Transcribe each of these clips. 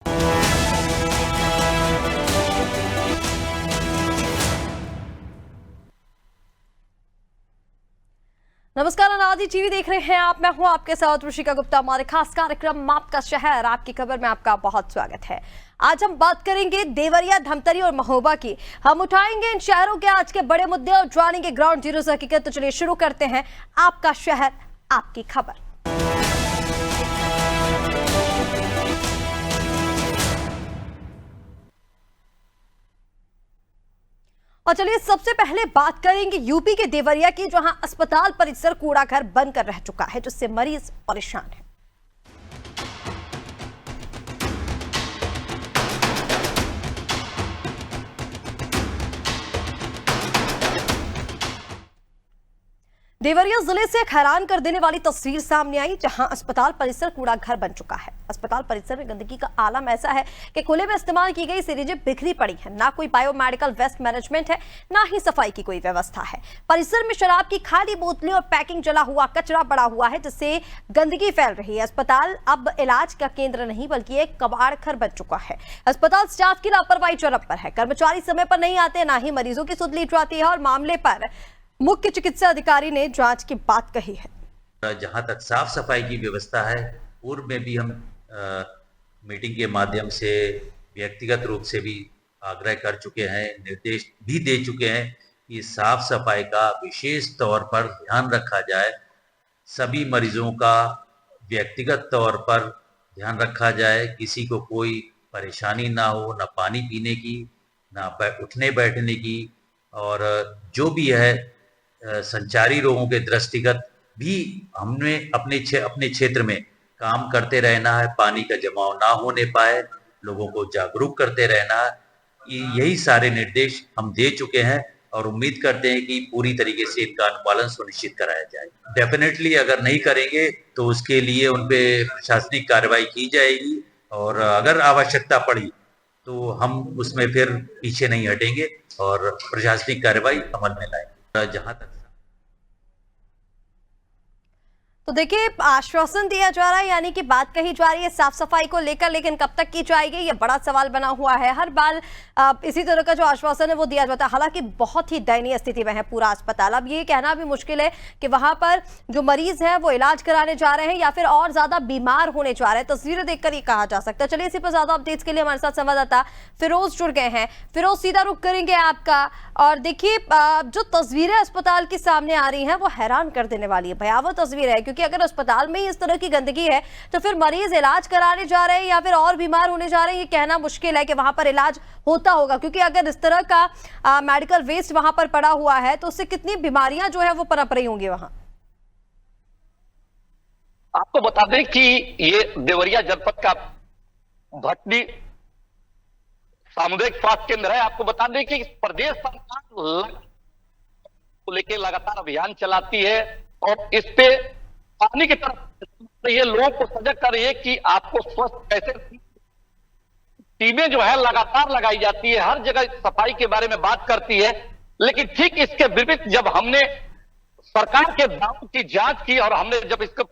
नमस्कार, अनादि टीवी देख रहे हैं आप। मैं हूं आपके साथ ऋषिका गुप्ता। हमारे खास कार्यक्रम आपका शहर आपकी खबर में आपका बहुत स्वागत है। आज हम बात करेंगे देवरिया, धमतरी और महोबा की। हम उठाएंगे इन शहरों के आज के बड़े मुद्दे और जानेंगे ग्राउंड जीरो से हकीकत। तो चलिए शुरू करते हैं आपका शहर आपकी खबर। और चलिए सबसे पहले बात करेंगे यूपी के देवरिया की, जहां अस्पताल परिसर कूड़ा घर बनकर रह चुका है, जिससे मरीज परेशान है। देवरिया जिले से एक हैरान कर देने वाली तस्वीर सामने आई, जहां अस्पताल परिसर कूड़ा घर बन चुका है। अस्पताल परिसर में गंदगी का आलम ऐसा है कि खुले में इस्तेमाल की गई सिरिंजें बिखरी पड़ी हैं। ना कोई बायोमेडिकल वेस्ट मैनेजमेंट है, ना ही सफाई की कोई व्यवस्था है। परिसर में शराब की खाली बोतलें और पैकिंग जला हुआ कचरा पड़ा हुआ है, जिससे गंदगी फैल रही है। अस्पताल अब इलाज का केंद्र नहीं बल्कि एक कबाड़ घर बन चुका है। अस्पताल स्टाफ की लापरवाही चरम पर है। कर्मचारी समय पर नहीं आते, ना ही मरीजों की सुध ली जाती है। और मामले पर मुख्य चिकित्सा अधिकारी ने जांच की बात कही है। जहां तक साफ सफाई की व्यवस्था है, पूर्व में भी हम मीटिंग के माध्यम से व्यक्तिगत रूप से भी आग्रह कर चुके हैं, निर्देश भी दे चुके हैं कि साफ सफाई का विशेष तौर पर ध्यान रखा जाए। सभी मरीजों का व्यक्तिगत तौर पर ध्यान रखा जाए, किसी को कोई परेशानी ना हो, ना पानी पीने की, ना उठने बैठने की। और जो भी है संचारी रोगों के दृष्टिगत भी हमने अपने क्षेत्र में काम करते रहना है। पानी का जमाव ना होने पाए, लोगों को जागरूक करते रहना है। यही सारे निर्देश हम दे चुके हैं और उम्मीद करते हैं कि पूरी तरीके से इनका अनुपालन सुनिश्चित कराया जाए। डेफिनेटली अगर नहीं करेंगे तो उसके लिए उन पे प्रशासनिक कार्रवाई की जाएगी, और अगर आवश्यकता पड़ी तो हम उसमें फिर पीछे नहीं हटेंगे और प्रशासनिक कार्रवाई अमल में लाएंगे। जहां तक तो देखिए, आश्वासन दिया जा रहा है, यानी कि बात कही जा रही है साफ सफाई को लेकर, लेकिन कब तक की जाएगी ये बड़ा सवाल बना हुआ है। हर बार इसी तरह का जो आश्वासन है वो दिया जाता है। हालांकि बहुत ही दयनीय स्थिति में है पूरा अस्पताल। अब ये कहना भी मुश्किल है कि वहां पर जो मरीज है वो इलाज कराने जा रहे हैं या फिर और ज्यादा बीमार होने जा रहे हैं। तस्वीरें देखकर ये कहा जा सकता है। चलिए इसी पर ज्यादा अपडेट्स के लिए हमारे साथ संवाददाता फिरोज जुड़ गए हैं। फिरोज, सीधा रुख करेंगे आपका। और देखिए, जो तस्वीरें अस्पताल की सामने आ रही हैं वो हैरान कर देने वाली है, भयावह तस्वीर है। क्योंकि अगर अस्पताल में ही इस तरह की गंदगी है तो फिर मरीज इलाज कराने जा रहे हैं या फिर और बीमार होने जा रहे हैं, ये कहना मुश्किल है कि वहां पर इलाज होता होगा। क्योंकि अगर इस तरह का मेडिकल वेस्ट वहां पर पड़ा हुआ है तो उससे कितनी बीमारियां जो है वो पनप रही होंगी वहां। आपको बता दें कि ये देवरिया जनपद का भटनी सामुदायिक स्वास्थ्य केंद्र है। आपको बता दें कि प्रदेश सरकार को लेकर लगातार अभियान चलाती है और इस पे पानी की तरफ ये लोगों को सजग कर रही है कि आपको स्वस्थ कैसे। टीमें जो है लगातार लगाई जाती है, हर जगह सफाई के बारे में बात करती है। लेकिन ठीक इसके विपरीत जब हमने सरकार के दावों की जांच की और हमने जब इसको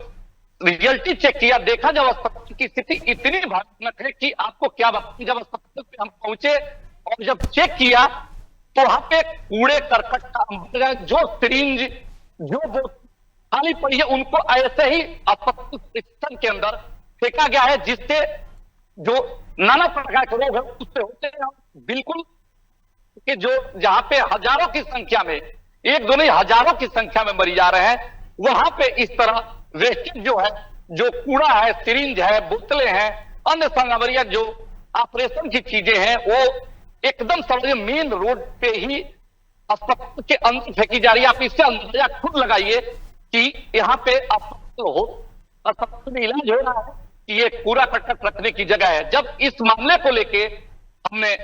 रियलिटी चेक किया, देखा जब अस्पताल की स्थिति इतनी भयानक है कि आपको क्या बताएं। जब अस्पताल पे हम पहुंचे और जब चेक किया तो वहां पे कूड़े करकट का जो सिरिंज जो खाली पड़ी है उनको ऐसे ही अस्पताल परिसर के अंदर फेंका गया है, जिससे जो नाना प्रकार के रोग है उससे होते हैं। बिल्कुल कि जो जहां पे हजारों की संख्या में, एक दो नहीं हजारों की संख्या में मरीज आ रहे हैं, वहां पे इस तरह वेस्टेज जो है, जो कूड़ा है, सिरिंज है, बोतलें हैं, अन्य संगमरिया जो ऑपरेशन की चीजें हैं, वो एकदम समझिए मेन रोड पे ही अस्पताल के अंदर फेंकी जा रही है। आप इससे अंदाजा खुद लगाइए कि यहाँ पे अस्पताल में इलाज हो रहा है कि ये कूड़ा करकट रखने की जगह है। जब इस मामले को लेके हमने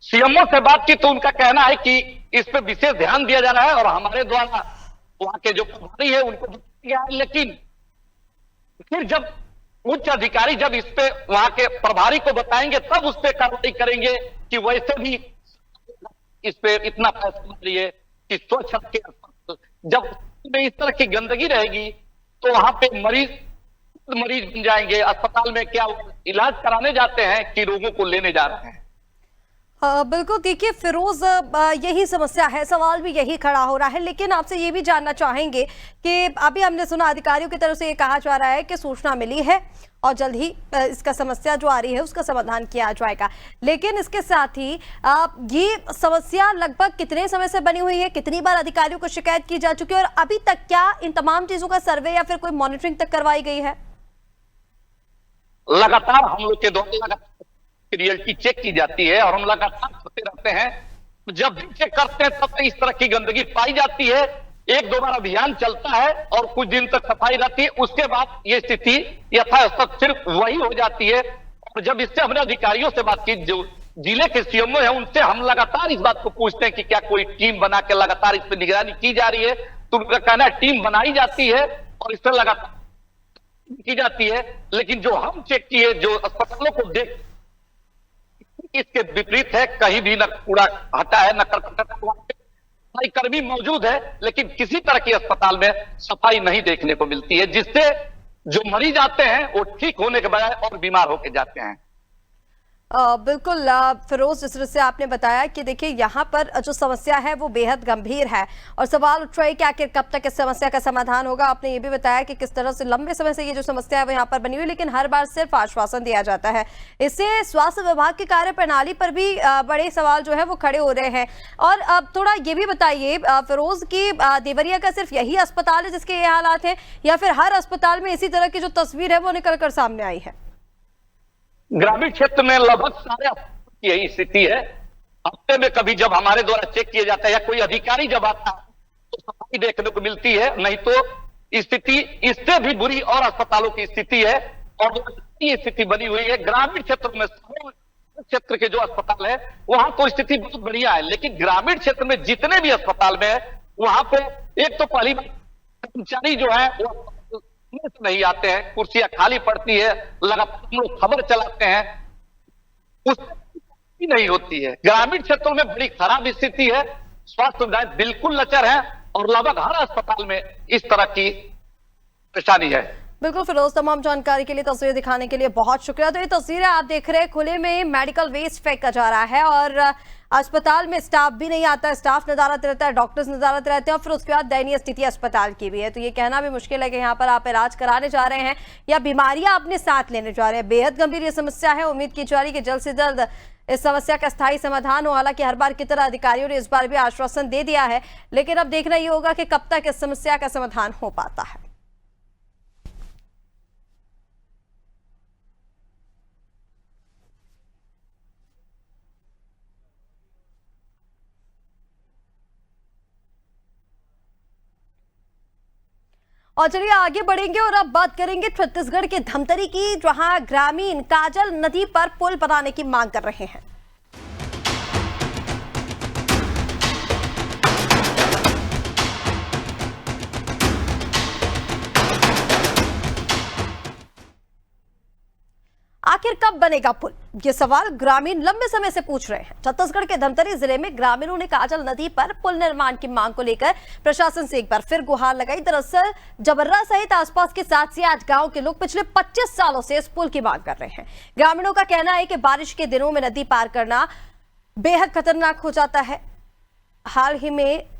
सीएमओ से बात की तो उनका कहना है कि इस पे विशेष ध्यान दिया जा रहा है और हमारे द्वारा वहां के जो प्रभारी है उनको बताया गया है। लेकिन फिर जब उच्च अधिकारी जब इस पे वहां के प्रभारी को बताएंगे तब उस पे कार्रवाई करेंगे कि वैसे भी इस पे इतना पैसा रही है कि स्वच्छ के जब में इस तरह की गंदगी रहेगी तो वहां पे मरीज मरीज बन जाएंगे। अस्पताल में क्या इलाज कराने जाते हैं कि रोगों को लेने जा रहे हैं? बिल्कुल, देखिए फिरोज, यही समस्या है, सवाल भी यही खड़ा हो रहा है। लेकिन आपसे ये भी जानना चाहेंगे कि अभी हमने सुना अधिकारियों की तरफ से ये कहा जा रहा है कि सूचना मिली है और जल्द ही इसका समस्या जो आ रही है उसका समाधान किया जाएगा। लेकिन इसके साथ ही ये समस्या लगभग कितने समय से बनी हुई है, कितनी बार अधिकारियों को शिकायत की जा चुकी है और अभी तक क्या इन तमाम चीजों का सर्वे या फिर कोई मॉनिटरिंग तक करवाई गई है? लगातार हम लोग के द्वारा रियलिटी चेक की जाती है और हम लगातार करते रहते हैं। जब भी चेक करते हैं तब इस तरह की गंदगी पाई जाती है। एक दो बार अभियान चलता है और कुछ दिन तक सफाई रहती है, उसके बाद ये स्थिति यथास्थिति सिर्फ वही हो जाती है। और जब इससे हमने अधिकारियों से बात की, जो जिले के सीएमओ है, उनसे हम लगातार इस बात को पूछते हैं कि क्या कोई टीम बना के लगातार इस पर निगरानी की जा रही है। तो उनका कहना है टीम बनाई जाती है और इस पर लगातार की जाती है। लेकिन जो हम चेक किए, जो अस्पतालों को देख, इसके विपरीत है। कहीं भी न कूड़ा हटा है, न करकट, सफाई कर्मी मौजूद है, लेकिन किसी तरह की अस्पताल में सफाई नहीं देखने को मिलती है, जिससे जो मरीज आते हैं वो ठीक होने के बजाय और बीमार होकर जाते हैं। बिल्कुल फिरोज, जिस तरह से आपने बताया कि देखिए यहाँ पर जो समस्या है वो बेहद गंभीर है और सवाल उठ रहा है कि आखिर कब तक इस समस्या का समाधान होगा। आपने ये भी बताया कि किस तरह से लंबे समय से ये जो समस्या है वो यहाँ पर बनी हुई, लेकिन हर बार सिर्फ आश्वासन दिया जाता है। इससे स्वास्थ्य विभाग की कार्य प्रणाली पर भी बड़े सवाल जो है वो खड़े हो रहे हैं। और अब थोड़ा ये भी बताइए फिरोज की देवरिया का सिर्फ यही अस्पताल है जिसके ये हालात है या फिर हर अस्पताल में इसी तरह की जो तस्वीर है वो निकल कर सामने आई है? ग्रामीण क्षेत्र में लगभग सारे की यही स्थिति है। हफ्ते में कभी जब हमारे द्वारा चेक किया जाता है या कोई अधिकारी जब आता है तो सफाई देखने को मिलती है, नहीं तो स्थिति इससे भी बुरी और अस्पतालों की स्थिति है। और ये स्थिति बनी हुई है ग्रामीण क्षेत्र में। क्षेत्र के जो अस्पताल है वहां तो स्थिति बहुत बढ़िया है, लेकिन ग्रामीण क्षेत्र में जितने भी अस्पताल में है वहां पे एक तो पहली कर्मचारी जो है वो नहीं आते हैं, कुर्सियां खाली पड़ती है, लगातार हम लोग खबर चलाते हैं, उसकी नहीं होती है। ग्रामीण क्षेत्रों में बड़ी खराब स्थिति है, स्वास्थ्य सुविधाएं बिल्कुल लचर है और लगभग हर अस्पताल में इस तरह की परेशानी है। बिल्कुल फिरोज, तमाम जानकारी के लिए, तस्वीर दिखाने के लिए बहुत शुक्रिया। तो ये तस्वीरें आप देख रहे हैं, खुले में मेडिकल वेस्ट फेंका जा रहा है और अस्पताल में स्टाफ भी नहीं आता, स्टाफ नदारत रहता है, डॉक्टर्स नदारत रहते हैं और फिर उसके बाद दयनीय स्थिति अस्पताल की भी है। तो ये कहना भी मुश्किल है कि यहाँ पर आप इलाज कराने जा रहे हैं या बीमारियां अपने साथ लेने जा रहे हैं। बेहद गंभीर ये समस्या है। उम्मीद की जा रही है कि जल्द से जल्द इस समस्या का स्थायी समाधान हो। हालांकि हर बार की तरह अधिकारियों ने इस बार भी आश्वासन दे दिया है, लेकिन अब देखना ये होगा कि कब तक इस समस्या का समाधान हो पाता है। और चलिए आगे बढ़ेंगे और अब बात करेंगे छत्तीसगढ़ के धमतरी की, जहां ग्रामीण काजल नदी पर पुल बनाने की मांग कर रहे हैं। आखिर कब बनेगा पुल, ये सवाल ग्रामीण लंबे समय से पूछ रहे हैं। छत्तीसगढ़ के धमतरी जिले में ग्रामीणों ने काजल नदी पर पुल निर्माण की मांग को लेकर प्रशासन से एक बार फिर गुहार लगाई। दरअसल जबर्रा सहित आसपास के 7 से 8 गांव के लोग पिछले 25 सालों से इस पुल की मांग कर रहे हैं। ग्रामीणों का कहना है कि बारिश के दिनों में नदी पार करना बेहद खतरनाक हो जाता है। हाल ही में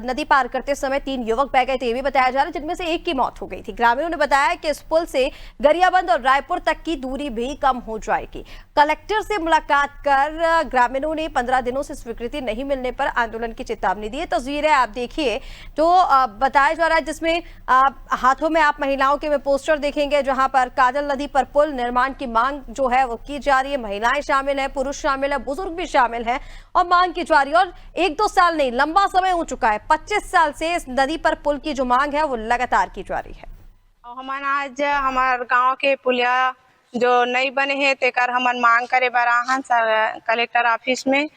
नदी पार करते समय 3 युवक बह गए थे, ये भी बताया जा रहा है, जिनमें से एक की मौत हो गई थी। ग्रामीणों ने बताया कि इस पुल से गरियाबंद और रायपुर तक की दूरी भी कम हो जाएगी। कलेक्टर से मुलाकात कर ग्रामीणों ने 15 दिनों से स्वीकृति नहीं मिलने पर आंदोलन की चेतावनी दी है। तस्वीरें आप देखिए जो बताया जा रहा है, जिसमें हाथों में आप महिलाओं के में पोस्टर देखेंगे, जहां पर काजल नदी पर पुल निर्माण की मांग जो है वो की जा रही है। महिलाएं शामिल है, पुरुष शामिल है, बुजुर्ग भी शामिल है और मांग की जा रही है। और 1-2 साल नहीं, लंबा समय हो चुका है, 25 साल से इस नदी पर पुल की जो मांग है वो लगातार की जा रही है। हमारा आज हमार गांव के पुलिया जो नहीं बने हैं तेकर हमन मांग करे बर आहन कलेक्टर ऑफिस में।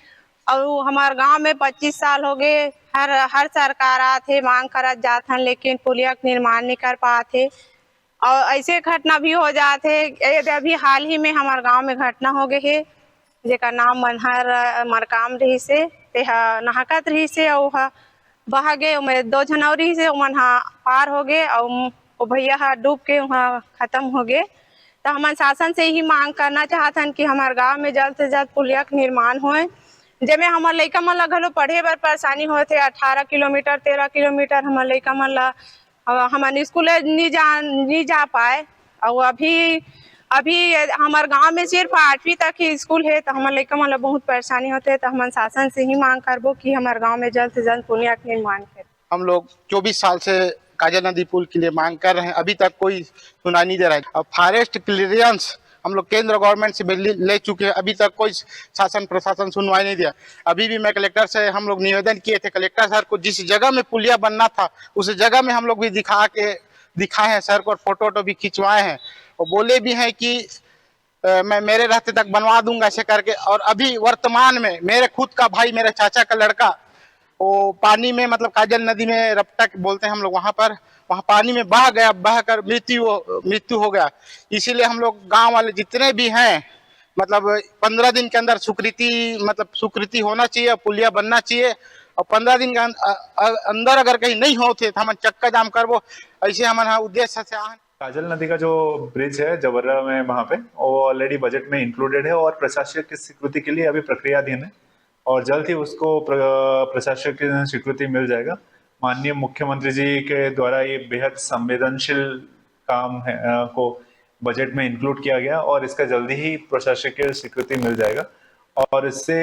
और हमार गांव में 25 साल हो गए, हर सरकार आते मांग करत जात हन, लेकिन पुलिया का निर्माण नहीं कर पाते और ऐसे घटना भी हो जाते। अभी हाल ही में हमार गांव में घटना हो गए है, जेका नाम मनहर मरकाम रही से नहाकत रही से और बहा गए, 2 जनवरी से मन पार हो गए और वो भैया डूब के वहाँ खत्म हो गए। तो हम शासन से ही मांग करना चाहते हैं कि हमारे गांव में जल्द से जल्द पुलिया का निर्माण होए, जेमे हमारे लइका मन ला घलो पढ़े बर परेशानी होते। 18 किलोमीटर 13 किलोमीटर हमारे लइका मन ला हमारे स्कूल नहीं जा पाए। और अभी हमारे गांव में सिर्फ 8वीं तक ही स्कूल है, तो हमारे लइका मन ला बहुत परेशानी होते है। तो हम शासन से ही मांग करबो कि हमारे गांव में जल्द से जल्द पुलिया का निर्माण करे। हम लोग 24 साल से काजल नदी पुल के लिए मांग कर रहे हैं, अभी तक कोई सुनाई नहीं दे रहा है। अब फॉरेस्ट क्लियरेंस हम लोग केंद्र गवर्नमेंट से ले चुके हैं, अभी तक कोई शासन प्रशासन सुनवाई नहीं दिया। अभी भी मैं कलेक्टर से हम लोग निवेदन किए थे, कलेक्टर सर को जिस जगह में पुलिया बनना था उस जगह में हम लोग भी दिखाए हैं सर को, और फोटो भी खिंचवाए हैं। और बोले भी हैं कि मैं मेरे रहते तक बनवा दूंगा ऐसे करके। और अभी वर्तमान में मेरे खुद का भाई, मेरे चाचा का लड़का, वो पानी में मतलब काजल नदी में रपटक बोलते हैं हम लोग, वहाँ पानी में बह कर मृत्यु हो गया। इसीलिए हम लोग गांव वाले जितने भी हैं मतलब 15 दिन के अंदर स्वीकृति होना चाहिए, पुलिया बनना चाहिए। और 15 दिन के अंदर अगर कहीं नहीं होते तो हम चक्का जाम करबो, ऐसे हमारा उद्देश्य से। काजल नदी का जो ब्रिज है जबर्रा में, वहाँ पे वो ऑलरेडी बजट में इंक्लूडेड है और प्रशासक की स्वीकृति के लिए अभी प्रक्रियाधीन है और जल्द ही उसको प्रशासक की स्वीकृति मिल जाएगा। माननीय मुख्यमंत्री जी के द्वारा ये बेहद संवेदनशील काम है को बजट में इंक्लूड किया गया और इसका जल्दी ही प्रशासक की स्वीकृति मिल जाएगा। और इससे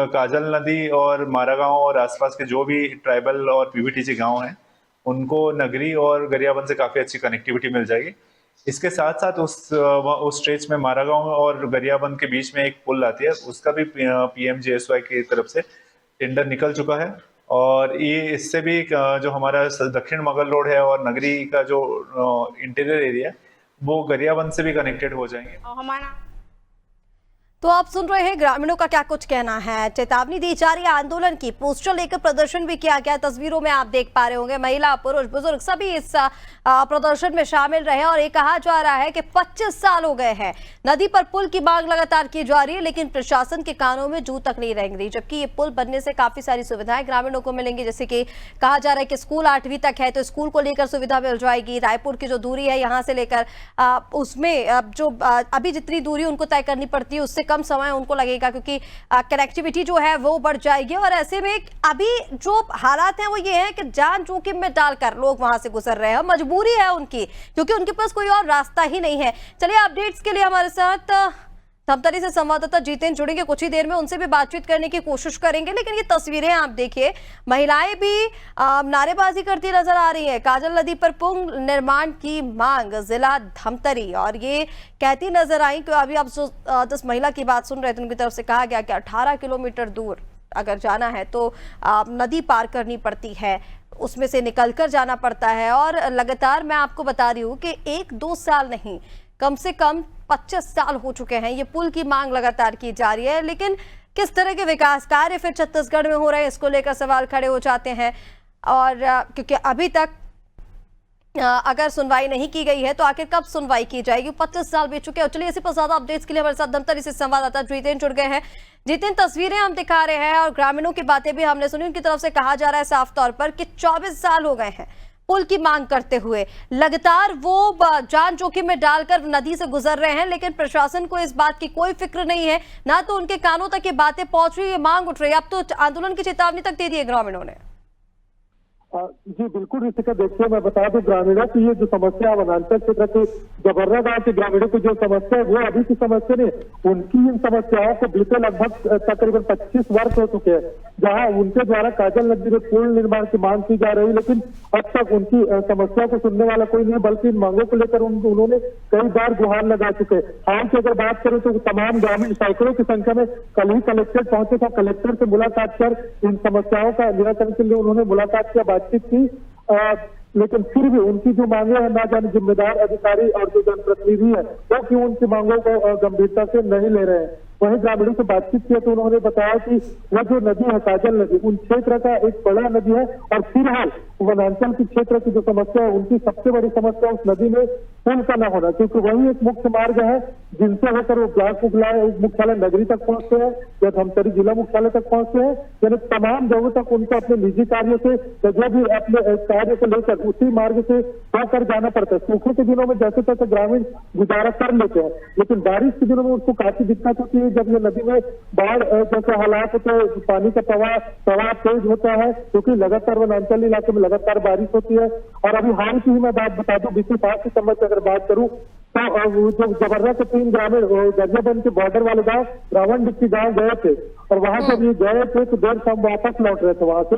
काजल नदी और मारागांव और आसपास के जो भी ट्राइबल और पीवीटीसी गांव हैं उनको नगरी और गरियाबंद से काफ़ी अच्छी कनेक्टिविटी मिल जाएगी। इसके साथ साथ उस स्ट्रेच में मारागांव और गरियाबंद के बीच में एक पुल आती है, उसका भी PMGSY की तरफ से टेंडर निकल चुका है। और ये इससे भी जो हमारा दक्षिण मगल रोड है और नगरी का जो इंटीरियर एरिया है वो गरियाबंद से भी कनेक्टेड हो जाएंगे। तो आप सुन रहे हैं ग्रामीणों का क्या कुछ कहना है। चेतावनी दी जा रही है आंदोलन की, पोस्टर लेकर प्रदर्शन भी किया गया। तस्वीरों में आप देख पा रहे होंगे महिला, पुरुष, बुजुर्ग सभी इस प्रदर्शन में शामिल रहे और ये कहा जा रहा है कि 25 साल हो गए हैं नदी पर पुल की मांग लगातार की जा रही है, लेकिन प्रशासन के कानों में जू तक नहीं रेंग रही। जबकि ये पुल बनने से काफी सारी सुविधाएं ग्रामीणों को मिलेंगी, जैसे कि कहा जा रहा है कि स्कूल 8वीं तक है तो स्कूल को लेकर सुविधा मिल जाएगी। रायपुर की जो दूरी है यहाँ से लेकर उसमें जो अभी जितनी दूरी उनको तय करनी पड़ती है उससे कम समय उनको लगेगा, क्योंकि कनेक्टिविटी जो है वो बढ़ जाएगी। और ऐसे में अभी जो हालात हैं वो ये है कि जान जोखिम में डालकर लोग वहां से गुजर रहे हैं। मजबूरी है उनकी, क्योंकि उनके पास कोई और रास्ता ही नहीं है। चलिए अपडेट्स के लिए हमारे साथ धमतरी से संवाददाता जितेंद्र जुड़ेंगे, कुछ ही देर में उनसे भी बातचीत करने की कोशिश करेंगे। लेकिन ये तस्वीरें आप देखिए, महिलाएं भी नारेबाजी करती नजर आ रही है। काजल नदी पर पुल निर्माण की मांग जिला धमतरी, और ये कहती नजर आई कि अभी आप जिस महिला की बात सुन रहे थे उनकी तरफ से कहा गया कि 18 किलोमीटर दूर अगर जाना है तो नदी पार करनी पड़ती है, उसमें से निकलकर जाना पड़ता है। और लगातार मैं आपको बता रही हूँ कि 1-2 साल नहीं, कम से कम 25 साल हो चुके हैं ये पुल की मांग लगातार की जा रही है। लेकिन किस तरह के विकास कार्य फिर छत्तीसगढ़ में हो रहे हैं, इसको लेकर सवाल खड़े हो जाते हैं। और क्योंकि अभी तक अगर सुनवाई नहीं की गई है तो आखिर कब सुनवाई की जाएगी? 25 साल बीत चुके हैं। चलिए इसी पर ज्यादा अपडेट्स के लिए हमारे साथ धमतरी से संवाददाता जितेंद्र जुड़ गए हैं। जितेंद्र, तस्वीरें हम दिखा रहे हैं और ग्रामीणों की बातें भी हमने सुनी। उनकी तरफ से कहा जा रहा है साफ तौर पर कि 24 साल हो गए हैं पुल की मांग करते हुए, लगातार वो जान जोखिम में डालकर नदी से गुजर रहे हैं, लेकिन प्रशासन को इस बात की कोई फिक्र नहीं है, ना तो उनके कानों तक ये बातें पहुंच रही है, मांग उठ रही है। अब तो आंदोलन की चेतावनी तक दे दी है ग्रामीणों ने। जी बिल्कुल, ऋषिका देखिए मैं बता दूं ग्रामीणों की ये जो समस्या वनांचल क्षेत्र के जबर्रा गांव के ग्रामीणों की जो समस्या है वो अभी की समस्या नहीं, उनकी इन समस्याओं को बीते लगभग तकरीबन 25 वर्ष हो चुके हैं, जहां उनके द्वारा काजल नदी में पुल निर्माण की मांग की जा रही है, लेकिन अब तक उनकी समस्या को सुनने वाला कोई नहीं, बल्कि इन मांगों को लेकर उन्होंने कई बार गुहार लगा चुके। हाल की अगर बात करें तो तमाम ग्रामीण सैकड़ों की संख्या में कल ही कलेक्टर पहुंचे थे, कलेक्टर से मुलाकात कर इन समस्याओं का निराकरण के लिए उन्होंने मुलाकात किया, बातचीत की, लेकिन फिर भी उनकी जो मांगे हैं, ना जाने जिम्मेदार अधिकारी और जो जनप्रतिनिधि है वो क्यों उनकी मांगों को गंभीरता से नहीं ले रहे हैं। वहीं ग्रामीणों से बातचीत की तो उन्होंने बताया कि वह जो नदी है काजल नदी उन क्षेत्र का एक बड़ा नदी है और फिलहाल वनांचल के क्षेत्र की जो समस्या है उनकी सबसे बड़ी समस्या उस नदी में पुल का न होना, क्योंकि वही एक मुख्य मार्ग है जिनसे होकर वो ब्लॉक मुख्यालय नगरी तक पहुंचते हैं या धमतरी जिला मुख्यालय तक पहुंचते हैं। यानी तमाम जगहों तक उनको अपने निजी कार्यों से या जो भी अपने कार्य को लेकर उसी मार्ग से होकर जाना पड़ता है। सूखे के दिनों में जैसे तैसे ग्रामीण गुजारा कर लेते हैं, लेकिन बारिश के दिनों में उसको काफी दिक्कत होती है। जब ये नदी में बाढ़ जैसे हालात होते हैं, पानी का प्रवाह तेज होता है, क्योंकि लगातार वनांचल इलाके में लगातार बारिश होती है। और अभी हाल की ही मैं बात बता दूं, बीते 5 सितंबर की अगर बात करूं तो जो जबर्रा के 3 ग्रामीण गरियाबंद के बॉर्डर वाले गांव रावण डिक्की गांव गए थे, और वहां जब ये गए थे तो देर शाम वापस लौट रहे थे वहां से,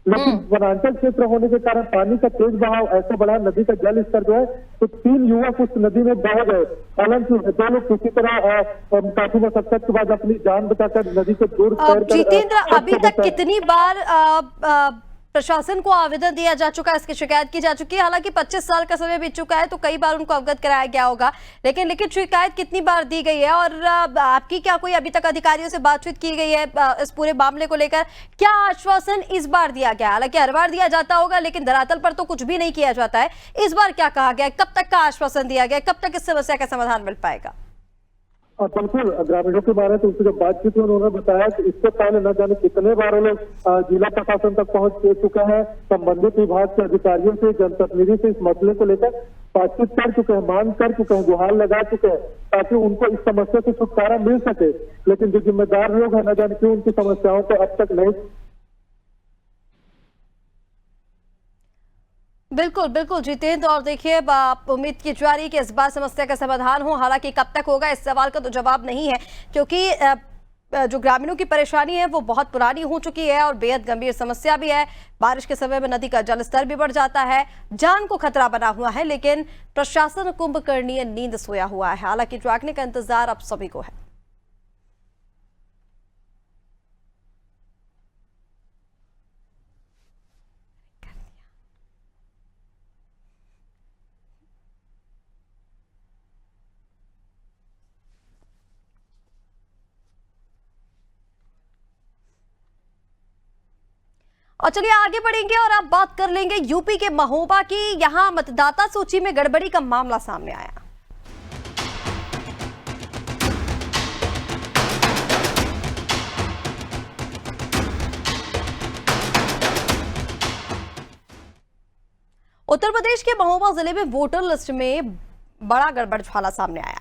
लेकिन वनांचल क्षेत्र होने के कारण पानी का तेज बहाव ऐसे बढ़ा, नदी का जल स्तर जो है तो 3 युवक उस नदी में बह गए। हालांकि 2 लोग किसी तरह काफी मशक्कत के बाद अपनी जान बचाकर नदी से दूर जितेंद्र, अभी तक कितनी बार प्रशासन को आवेदन दिया जा चुका है, इसकी शिकायत की जा चुकी है? हालांकि 25 साल का समय बीत चुका है तो कई बार उनको अवगत कराया गया होगा, लेकिन लिखित शिकायत कितनी बार दी गई है? और आपकी क्या कोई अभी तक अधिकारियों से बातचीत की गई है इस पूरे मामले को लेकर? क्या आश्वासन इस बार दिया गया? हालांकि हर बार दिया जाता होगा, लेकिन धरातल पर तो कुछ भी नहीं किया जाता है। इस बार क्या कहा गया? कब तक का आश्वासन दिया गया? कब तक इस समस्या का समाधान मिल पाएगा? बिल्कुल, ग्रामीणों के बारे में तो उनसे जब बातचीत हुई उन्होंने बताया कि इससे पहले न जाने कितने बार लोग जिला प्रशासन तक पहुंच चुके हैं, संबंधित विभाग के अधिकारियों से, जनप्रतिनिधि से इस मसले को लेकर बातचीत कर चुके हैं, मांग कर चुके हैं, गुहार लगा चुके हैं, ताकि उनको इस समस्या से छुटकारा मिल सके। लेकिन जो जिम्मेदार लोग हैं न जाने क्यों उनकी समस्याओं को अब तक नहीं। बिल्कुल बिल्कुल जितेंद्र, और देखिए उम्मीद की जा रही कि इस बार समस्या का समाधान हो। हालांकि कब तक होगा इस सवाल का तो जवाब नहीं है, क्योंकि जो ग्रामीणों की परेशानी है वो बहुत पुरानी हो चुकी है और बेहद गंभीर समस्या भी है। बारिश के समय में नदी का जलस्तर भी बढ़ जाता है, जान को खतरा बना हुआ है, लेकिन प्रशासन कुंभकर्णीय नींद सोया हुआ है। हालांकि जागने का इंतजार अब सभी को है। और चलिए आगे बढ़ेंगे और अब बात कर लेंगे यूपी के महोबा की। यहां मतदाता सूची में गड़बड़ी का मामला सामने आया। उत्तर प्रदेश के महोबा जिले में वोटर लिस्ट में बड़ा गड़बड़झाला सामने आया।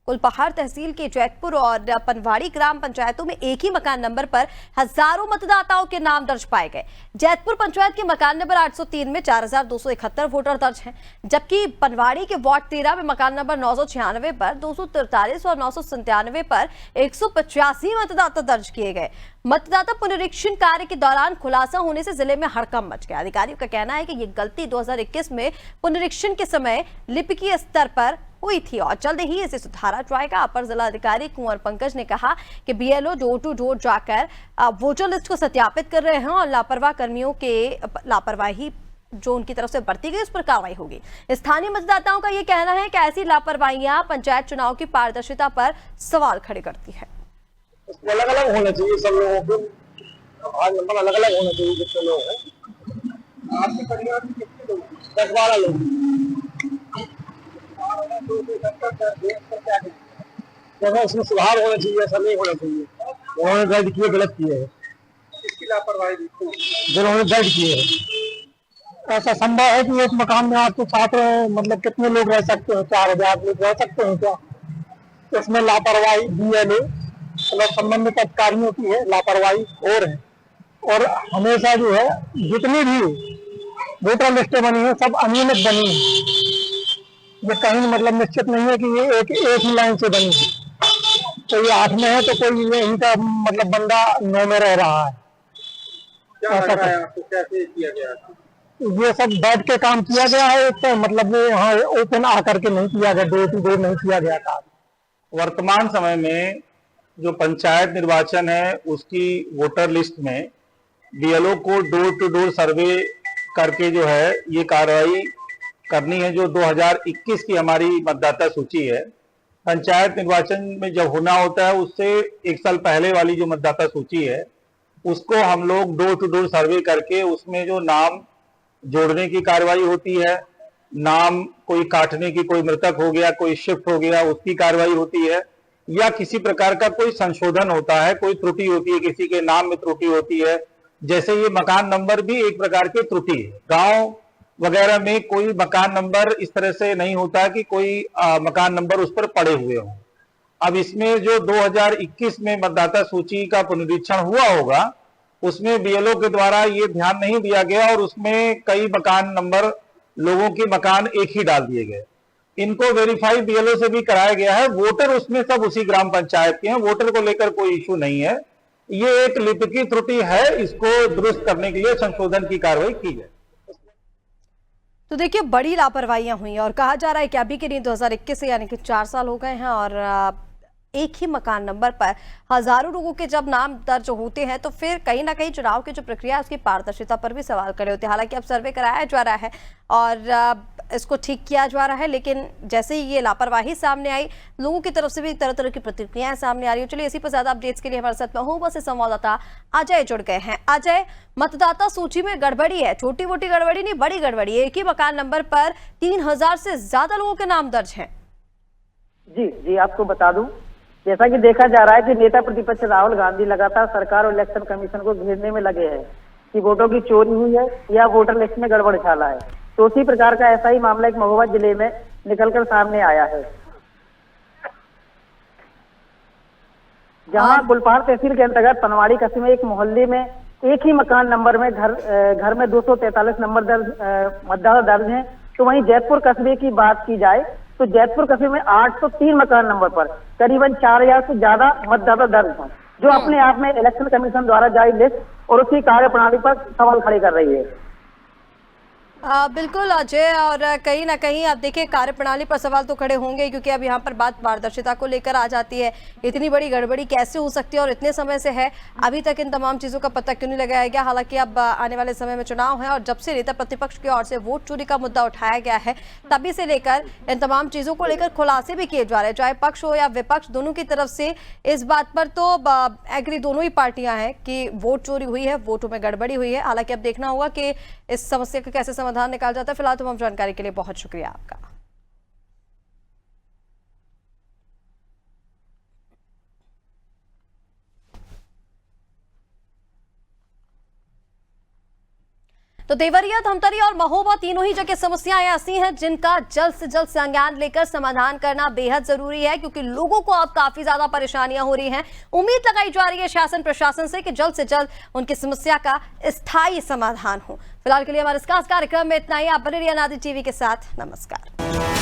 कुलपहाड़ तहसील के जैतपुर और पनवाड़ी ग्राम पंचायतों में एक ही मकान नंबर पर हजारों मतदाताओं के नाम दर्ज पाए गए। जैतपुर पंचायत के मकान नंबर 803 में 4271 वोटर दर्ज हैं, जबकि पनवाड़ी के वार्ड 13 में मकान नंबर 996 पर 243 और 997 पर 185 मतदाता दर्ज किए गए। मतदाता पुनरीक्षण कार्य के दौरान खुलासा होने से जिले में हड़कंप मच गया। अधिकारियों का कहना है कि ये गलती 2021 में पुनरीक्षण के समय लिपिकीय स्तर पर हुई थी और जल्द ही इसे सुधारा जाएगा। अपर जिला अधिकारी कुंवर पंकज ने कहा कि बीएलओ डोर टू डोर जाकर वोटर लिस्ट को सत्यापित कर रहे हैं और लापरवाह कर्मियों के लापरवाही जो उनकी तरफ से बरती गई उस पर कार्रवाई होगी। स्थानीय मतदाताओं का यह कहना है कि ऐसी लापरवाहियां पंचायत चुनाव की पारदर्शिता पर सवाल खड़े करती है। अलग अलग होना चाहिए, सब लोगों को नंबर अलग अलग होना चाहिए। जितने लोग हैं आपके परिवार में कितने लोग? 10-12 लोग। इसमें सुधार होना चाहिए, ऐसा नहीं होना चाहिए। उन्होंने दर्ज किए, गलत किए है। किसकी लापरवाही? जिन्होंने दर्ज किए है। ऐसा संभव है कि एक मकान में आपके साथ मतलब कितने लोग रह सकते हैं? 4000 लोग रह सकते हैं क्या? इसमें लापरवाही बीएलओ मतलब संबंधित अधिकारियों की है, लापरवाही और है। और हमेशा जो है जितनी भी वोटर लिस्टें बनी है सब अनियमित बनी है। ये कहीं मतलब निश्चित नहीं है कि ये एक ही लाइन से बनी है। तो ये 8 में है तो कोई इनका मतलब बंदा 9 में रह रहा है। क्या लग रहा है आपको, कैसे किया गया? ये सब बैठ के काम किया गया है, तो मतलब यहाँ ओपन आकर के नहीं किया गया, डोर टू डोर नहीं किया गया था। वर्तमान समय में जो पंचायत निर्वाचन है उसकी वोटर लिस्ट में बीएलओ को डोर टू डोर सर्वे करके जो है ये कार्रवाई करनी है। जो 2021 की हमारी मतदाता सूची है, पंचायत निर्वाचन में जब होना होता है उससे 1 साल पहले वाली जो मतदाता सूची है उसको हम लोग डोर टू डोर सर्वे करके उसमें जो नाम जोड़ने की कार्रवाई होती है, नाम कोई काटने की, कोई मृतक हो गया, कोई शिफ्ट हो गया, उसकी कार्रवाई होती है, या किसी प्रकार का कोई संशोधन होता है, कोई त्रुटि होती है, किसी के नाम में त्रुटि होती है। जैसे ये मकान नंबर भी एक प्रकार की त्रुटि है। गांव वगैरह में कोई मकान नंबर इस तरह से नहीं होता कि कोई मकान नंबर उस पर पड़े हुए हों। अब इसमें जो 2021 में मतदाता सूची का पुनरीक्षण हुआ होगा, उसमें बीएलओ के द्वारा ये ध्यान नहीं दिया गया और उसमें कई मकान नंबर, लोगों के मकान एक ही डाल दिए गए। इनको वेरीफाई बीएलओ से भी कराया गया है। वोटर उसमें सब उसी ग्राम पंचायत के हैं, वोटर को लेकर कोई इशू नहीं है। ये एक लिपिकी त्रुटि है, इसको दुरुस्त करने के लिए संशोधन की कार्रवाई की जाए। तो देखिए, बड़ी लापरवाहियां हुई और कहा जा रहा है कि अभी के नहीं 2021 से यानी कि 4 साल हो गए हैं और एक ही मकान नंबर पर हजारों लोगों के जब नाम दर्ज होते हैं तो फिर कहीं ना कहीं चुनाव की जो प्रक्रिया है उसकी पारदर्शिता पर भी सवाल खड़े होते हैं। हालांकि अब सर्वे कराया जा रहा है और इसको ठीक किया जा रहा है, लेकिन जैसे ही ये लापरवाही सामने आई, लोगों की तरफ से भी तरह तरह की प्रतिक्रियाएं सामने आ रही है। चलिए, इसी पर ज्यादा अपडेट्स के लिए हमारे साथ महोबा से संवाददाता अजय जुड़ गए हैं। अजय, मतदाता सूची में गड़बड़ी है, छोटी मोटी गड़बड़ी नहीं, बड़ी गड़बड़ी है। एक ही मकान नंबर पर 3000 से ज्यादा लोगों के नाम दर्ज हैं। जी आपको बता दूं, जैसा कि देखा जा रहा है कि नेता प्रतिपक्ष राहुल गांधी लगातार सरकार और इलेक्शन कमीशन को घेरने में लगे हैं कि वोटों की चोरी हुई है या वोटर लिस्ट में गड़बड़ छाला है। तो उसी प्रकार का ऐसा ही मामला एक महोबा जिले में निकलकर सामने आया है, जहां गुलपार तहसील के अंतर्गत पनवाड़ी कस्बे में एक मोहल्ले में एक ही मकान नंबर में घर में 243 नंबर मतदाता दर्ज हैं। तो वहीं जैतपुर कस्बे की बात की जाए तो जैतपुर कस्बे में 803 मकान नंबर पर करीबन 4000 से ज्यादा मतदाता दर्ज हैं, जो अपने आप में इलेक्शन कमीशन द्वारा जारी लिस्ट और उसकी कार्यप्रणाली पर सवाल खड़े कर रही है। बिल्कुल अजय, और कहीं ना कहीं आप देखिए कार्यप्रणाली पर सवाल तो खड़े होंगे, क्योंकि अब यहाँ पर बात पारदर्शिता को लेकर आ जाती है। इतनी बड़ी गड़बड़ी कैसे हो सकती है और इतने समय से है, अभी तक इन तमाम चीज़ों का पता क्यों नहीं लगाया गया। हालांकि अब आने वाले समय में चुनाव है और जब से नेता प्रतिपक्ष की ओर से वोट चोरी का मुद्दा उठाया गया है, तभी से लेकर इन तमाम चीज़ों को लेकर खुलासे भी किए जा रहे हैं, चाहे पक्ष हो या विपक्ष, दोनों की तरफ से इस बात पर तो एग्री दोनों ही पार्टियां हैं कि वोट चोरी हुई है, वोटों में गड़बड़ी हुई है। हालांकि अब देखना होगा कि इस समस्या का कैसे समाधान निकाल जाता है। फिलहाल तमाम जानकारी के लिए बहुत शुक्रिया आपका। तो देवरिया, धमतरी और महोबा तीनों ही जगह समस्याएं ऐसी हैं जिनका जल्द से जल्द संज्ञान लेकर समाधान करना बेहद जरूरी है, क्योंकि लोगों को अब काफी ज्यादा परेशानियां हो रही हैं। उम्मीद लगाई जा रही है शासन प्रशासन से कि जल्द से जल्द उनकी समस्या का स्थायी समाधान हो। फिलहाल के लिए हमारे इस खास कार्यक्रम में इतना ही। आप बने रहिए अनादि टीवी के साथ। नमस्कार।